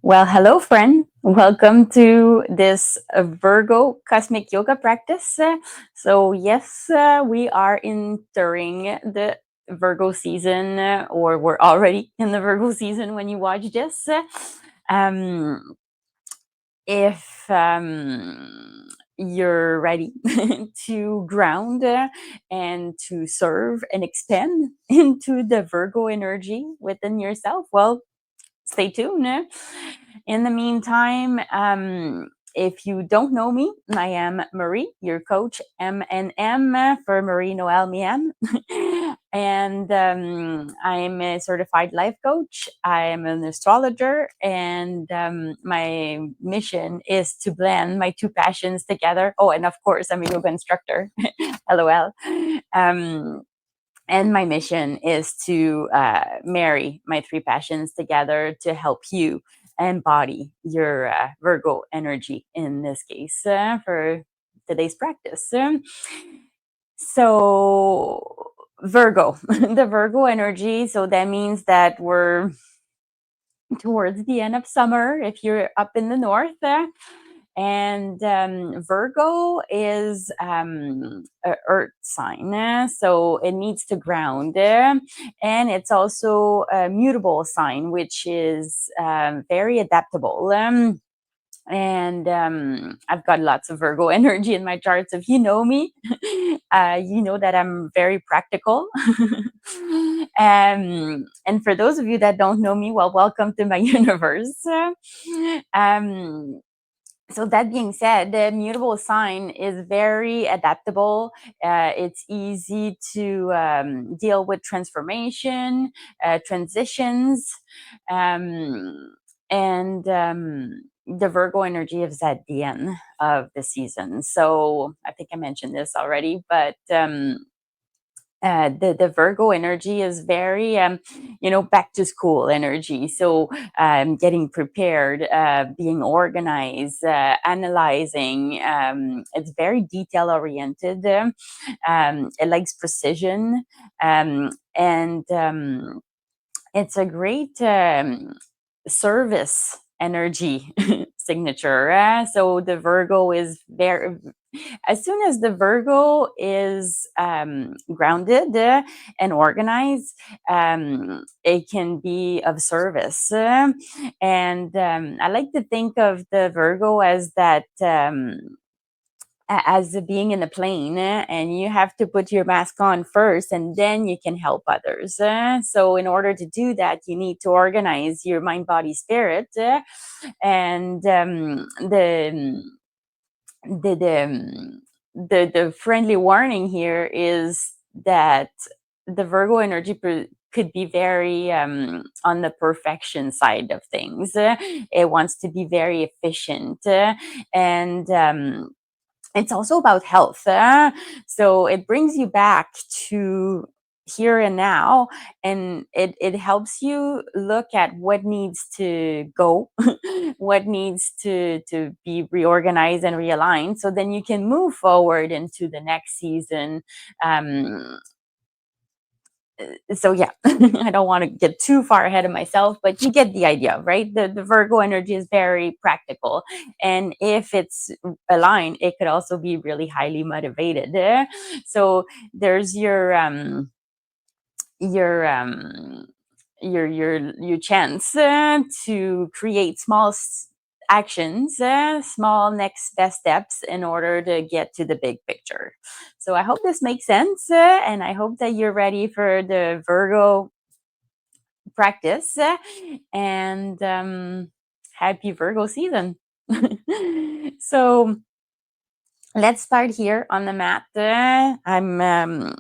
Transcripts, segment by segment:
Well, hello, friend. Welcome to this Virgo cosmic yoga practice. Yes, we are entering the Virgo season, or we're already in the Virgo season when you watch this. Um, if you're ready to ground and to serve and expand into the Virgo energy within yourself, well, stay tuned. In the meantime, if you don't know me, I am Marie, your coach, M for Marie-Noelle Mian. And I'm a certified life coach. I am an astrologer, and my mission is to blend my two passions together. Oh, and of course, I'm a yoga instructor. LOL. And my mission is to marry my three passions together to help you embody your Virgo energy in this case for today's practice. So, Virgo, the Virgo energy. So, that means that we're towards the end of summer if you're up in the north. And Virgo is a earth sign, so it needs to ground. And it's also a mutable sign, which is very adaptable. And I've got lots of Virgo energy in my charts. If you know me, you know that I'm very practical. And for those of you that don't know me, well, welcome to my universe. Um, so that being said, the mutable sign is very adaptable. It's easy to deal with transformation, transitions, and the Virgo energy is at the end of the season. So I think I mentioned this already, but the Virgo energy is very, back to school energy. So getting prepared, being organized, analyzing. It's very detail oriented. It likes precision, and it's a great service energy signature. So the Virgo is very, as soon as the Virgo is grounded and organized, it can be of service. And I like to think of the Virgo as that. As being in a plane, and you have to put your mask on first and then you can help others. So in order to do that, you need to organize your mind, body, spirit. And the friendly warning here is that the Virgo energy could be very on the perfection side of things. It wants to be very efficient, and it's also about health. So it brings you back to here and now, and it helps you look at what needs to go, what needs to be reorganized and realigned, so then you can move forward into the next season. um, so yeah, I don't want to get too far ahead of myself, but you get the idea, right? The Virgo energy is very practical, and if it's aligned, it could also be really highly motivated. So there's your your chance to create small actions, small next best steps in order to get to the big picture. So I hope this makes sense, and I hope that you're ready for the Virgo practice, and happy Virgo season. So let's start here on the mat. I'm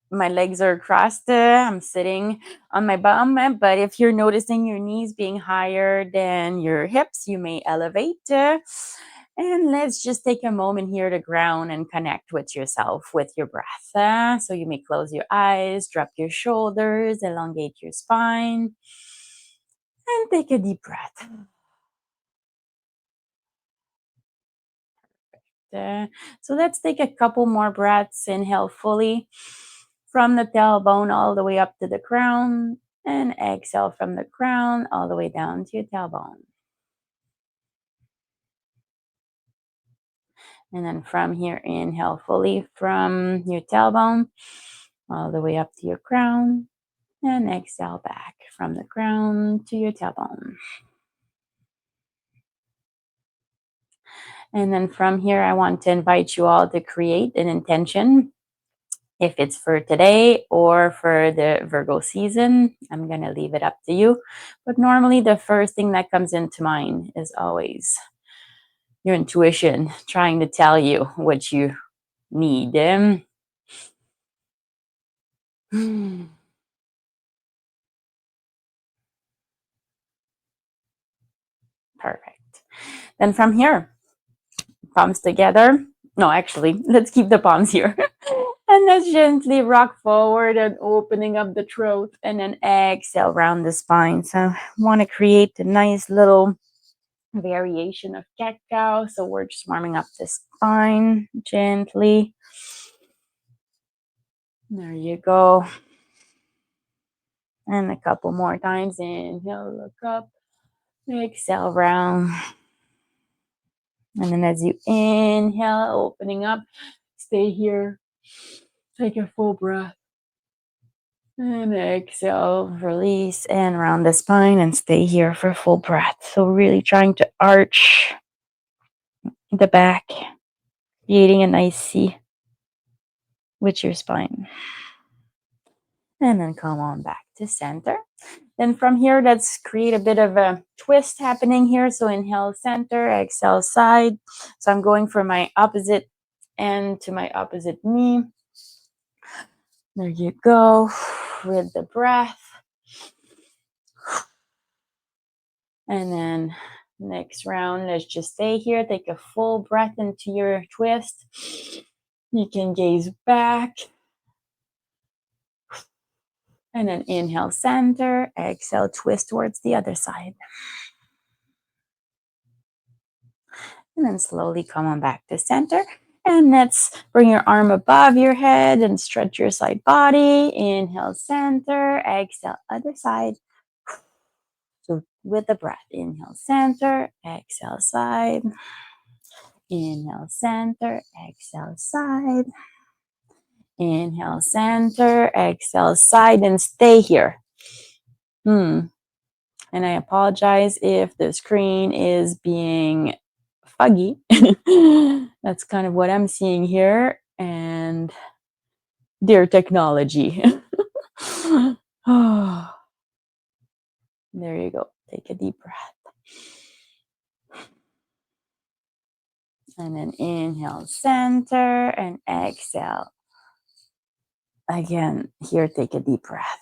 my legs are crossed. I'm sitting on my bum, but if you're noticing your knees being higher than your hips, you may elevate. And let's just take a moment here to ground and connect with yourself, with your breath. So you may close your eyes, drop your shoulders, elongate your spine, and take a deep breath. So let's take a couple more breaths. Inhale fully from the tailbone all the way up to the crown, and exhale from the crown all the way down to your tailbone. And then from here, inhale fully from your tailbone all the way up to your crown. And exhale back from the crown to your tailbone. And then from here, I want to invite you all to create an intention. If it's for today or for the Virgo season, I'm going to leave it up to you. But normally, the first thing that comes into mind is always your intuition trying to tell you what you need. Perfect. Then from here, palms together. No, actually, let's keep the palms here. And let's gently rock forward and opening up the throat. And then exhale around the spine. So I want to create a nice little variation of cat-cow. So we're just warming up the spine gently. There you go. And a couple more times. Inhale, look up. Exhale, round. And then as you inhale, opening up, stay here. Take a full breath. And exhale, release and round the spine and stay here for full breath. So really trying to arch the back, creating a nice C with your spine. And then come on back to center. Then from here, let's create a bit of a twist happening here. So inhale, center, exhale, side. So I'm going from my opposite end to my opposite knee. There you go, with the breath. And then next round, let's just stay here. Take a full breath into your twist. You can gaze back. And then inhale, center. Exhale, twist towards the other side. And then slowly come on back to center. And let's bring your arm above your head and stretch your side body. Inhale, center. Exhale, other side. So with the breath, inhale, center. Exhale, side. Inhale, center. Exhale, side. Inhale, center. Exhale, side. And stay here. And I apologize if the screen is being fuggy. That's kind of what I'm seeing here. And dear technology. Oh, there you go. Take a deep breath. And then inhale, center, and exhale. Again, here, take a deep breath.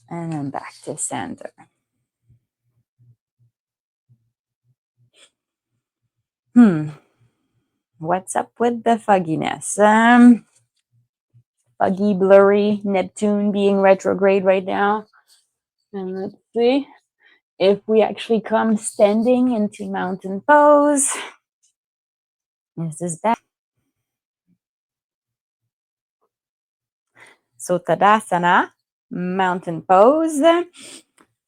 And then back to center. What's up with the fugginess? Fuggy, blurry, Neptune being retrograde right now. And let's see if we actually come standing into mountain pose. This is back. So Tadasana, mountain pose.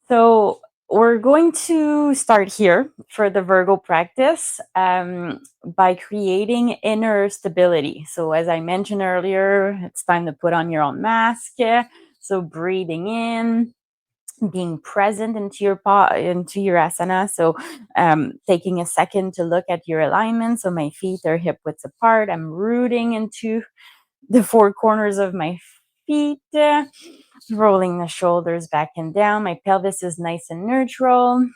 So we're going to start here for the Virgo practice by creating inner stability. So as I mentioned earlier, it's time to put on your own mask. So breathing in, being present into your asana. So taking a second to look at your alignment. So my feet are hip width apart. I'm rooting into the four corners of my feet. Rolling the shoulders back and down. My pelvis is nice and neutral.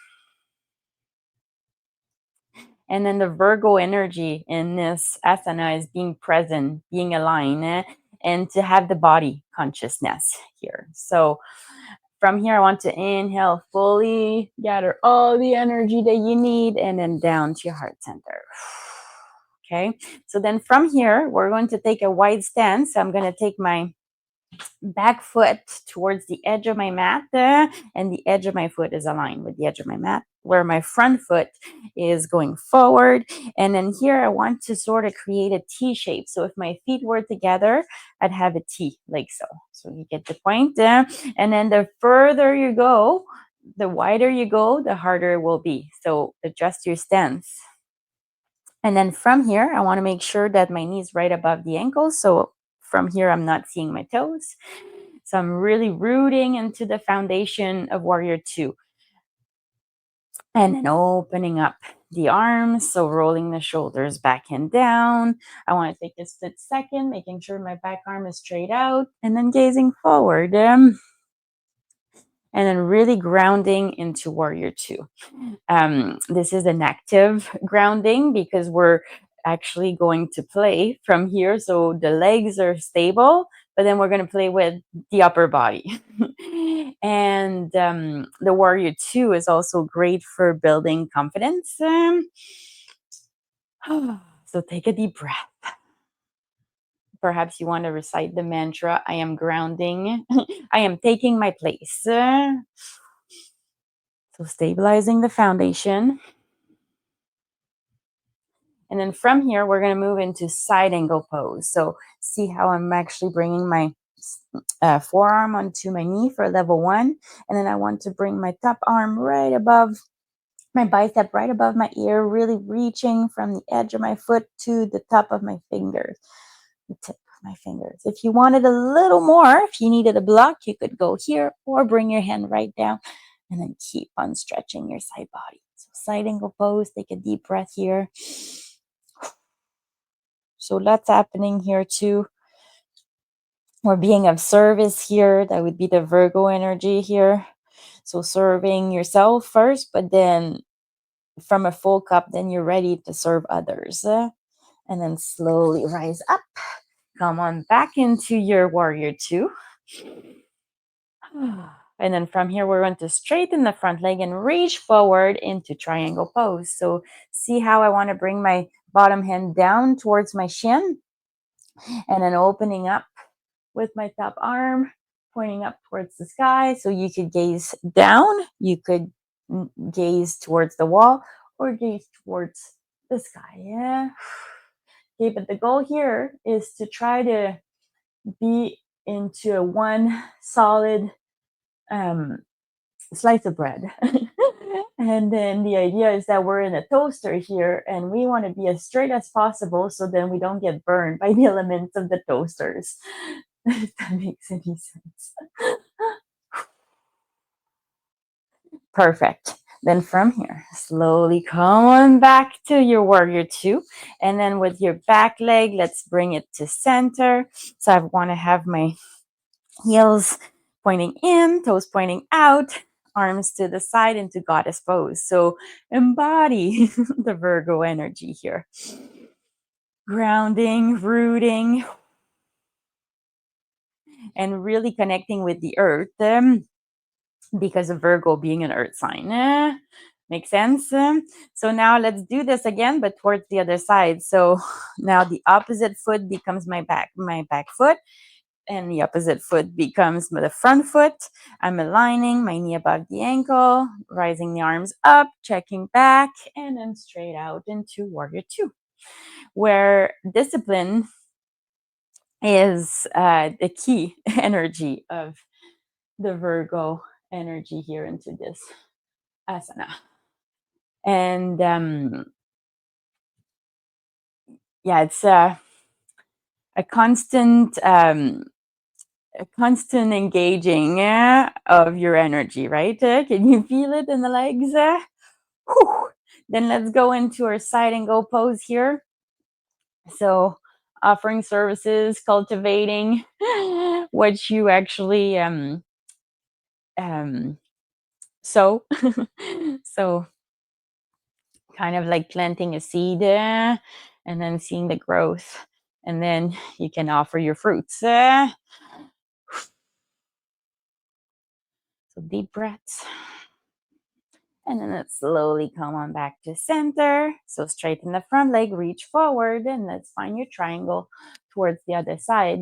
And then the Virgo energy in this asana is being present, being aligned, and to have the body consciousness here. So from here, I want to inhale fully, gather all the energy that you need, and then down to your heart center. Okay, so then from here, we're going to take a wide stance. So I'm going to take my back foot towards the edge of my mat, and the edge of my foot is aligned with the edge of my mat, where my front foot is going forward. And then here I want to sort of create a T shape. So if my feet were together, I'd have a T like so. So you get the point. And then the further you go, the wider you go, the harder it will be. So adjust your stance. And then from here, I want to make sure that my knee is right above the ankles. So from here, I'm not seeing my toes. So I'm really rooting into the foundation of Warrior Two. And then opening up the arms, so rolling the shoulders back and down. I want to take a split second, making sure my back arm is straight out, and then gazing forward. And then really grounding into Warrior Two. This is an active grounding because we're actually going to play from here. So the legs are stable, but then we're going to play with the upper body. And the Warrior Two is also great for building confidence. So take a deep breath. Perhaps you want to recite the mantra, I am grounding, I am taking my place. So stabilizing the foundation. And then from here, we're going to move into side angle pose. So see how I'm actually bringing my forearm onto my knee for level 1. And then I want to bring my top arm right above my bicep, right above my ear, really reaching from the edge of my foot to the top of my fingers, the tip of my fingers. If you wanted a little more, if you needed a block, you could go here or bring your hand right down and then keep on stretching your side body. So side angle pose, take a deep breath here. So lots happening here too. We're being of service here. That would be the Virgo energy here. So serving yourself first, but then from a full cup, then you're ready to serve others. And then slowly rise up. Come on back into your Warrior Two. And then from here, we're going to straighten the front leg and reach forward into triangle pose. So see how I want to bring my bottom hand down towards my shin and then opening up with my top arm, pointing up towards the sky. So you could gaze down, you could gaze towards the wall, or gaze towards the sky. Yeah. Okay, but the goal here is to try to be into a one solid slice of bread. And then the idea is that we're in a toaster here and we want to be as straight as possible so then we don't get burned by the elements of the toasters. If that makes any sense. Perfect. Then from here, slowly come on back to your Warrior Two. And then with your back leg, let's bring it to center. So I want to have my heels pointing in, toes pointing out, arms to the side into goddess pose. So embody the Virgo energy here. Grounding, rooting, and really connecting with the earth. Because of Virgo being an earth sign. Makes sense? So now let's do this again, but towards the other side. So now the opposite foot becomes my back foot, and the opposite foot becomes the front foot. I'm aligning my knee above the ankle, rising the arms up, checking back, and then straight out into Warrior Two, where discipline is the key energy of the Virgo energy here into this asana. And yeah, it's a constant engaging of your energy, right? Can you feel it in the legs? Then let's go into our side angle pose here. So offering services, cultivating what you actually sow. So kind of like planting a seed and then seeing the growth, and then you can offer your fruits. So deep breaths. And then let's slowly come on back to center. So straighten the front leg, reach forward, and let's find your triangle towards the other side.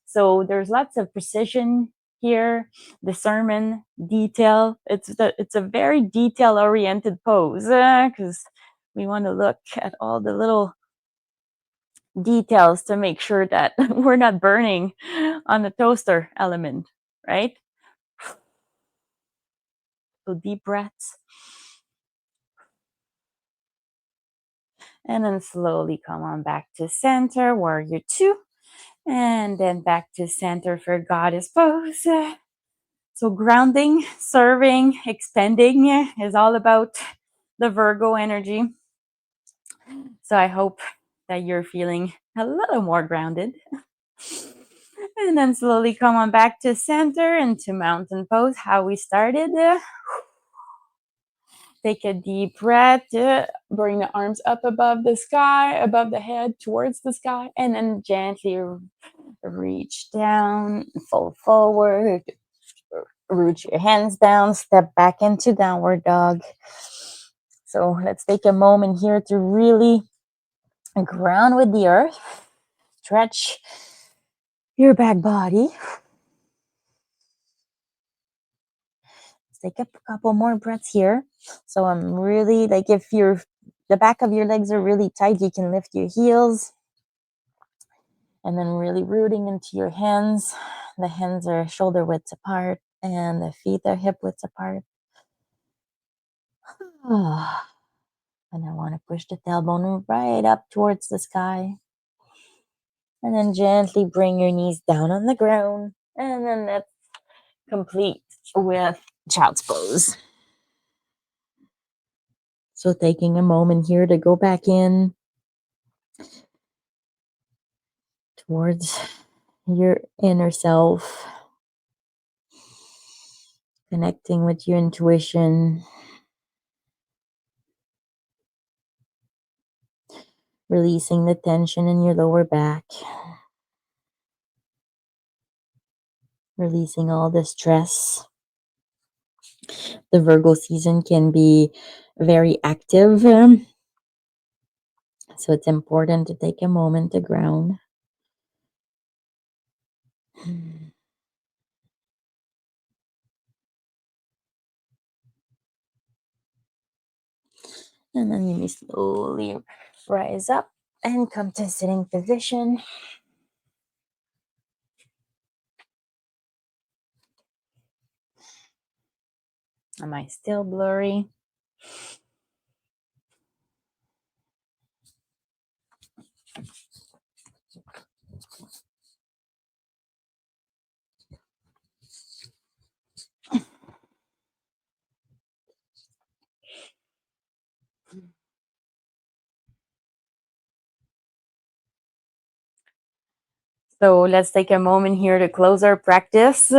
So there's lots of precision here, discernment, detail. It's a very detail-oriented pose because we want to look at all the little details to make sure that we're not burning on the toaster element, right? So deep breaths. And then slowly come on back to center, warrior two. And then back to center for goddess pose. So grounding, serving, expanding is all about the Virgo energy. So I hope that you're feeling a little more grounded. And then slowly come on back to center into mountain pose, how we started. Take a deep breath. Bring the arms up above the sky, above the head, towards the sky. And then gently reach down, fold forward. Root your hands down, step back into downward dog. So let's take a moment here to really ground with the earth. Stretch your back body. Let's take a couple more breaths here. So I'm really like, if the back of your legs are really tight, you can lift your heels. And then really rooting into your hands. The hands are shoulder widths apart and the feet are hip widths apart. And I want to push the tailbone right up towards the sky. And then gently bring your knees down on the ground. And then that's complete with child's pose. So taking a moment here to go back in towards your inner self. Connecting with your intuition. Releasing the tension in your lower back. Releasing all the stress. The Virgo season can be very active. So it's important to take a moment to ground. And then you may slowly rise up and come to sitting position. Am I still blurry? So let's take a moment here to close our practice.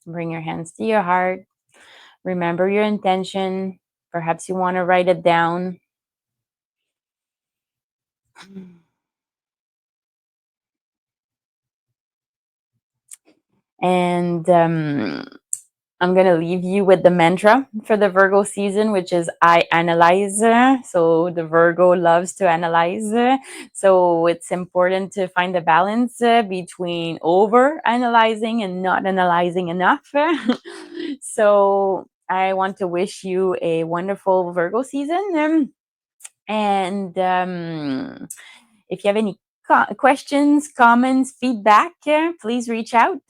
Bring your hands to your heart. Remember your intention. Perhaps you want to write it down. And I'm going to leave you with the mantra for the Virgo season, which is I analyze. So the Virgo loves to analyze. So it's important to find a balance between over analyzing and not analyzing enough. So I want to wish you a wonderful Virgo season. And if you have any questions, comments, feedback, please reach out.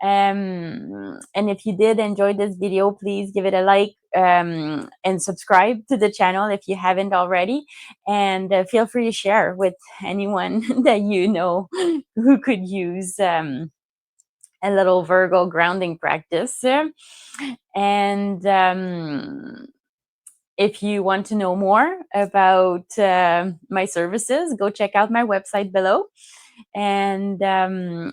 And if you did enjoy this video, please give it a like and subscribe to the channel if you haven't already. And feel free to share with anyone that you know who could use a little Virgo grounding practice. And if you want to know more about my services, go check out my website below. And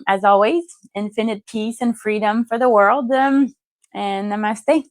as always, infinite peace and freedom for the world. And namaste.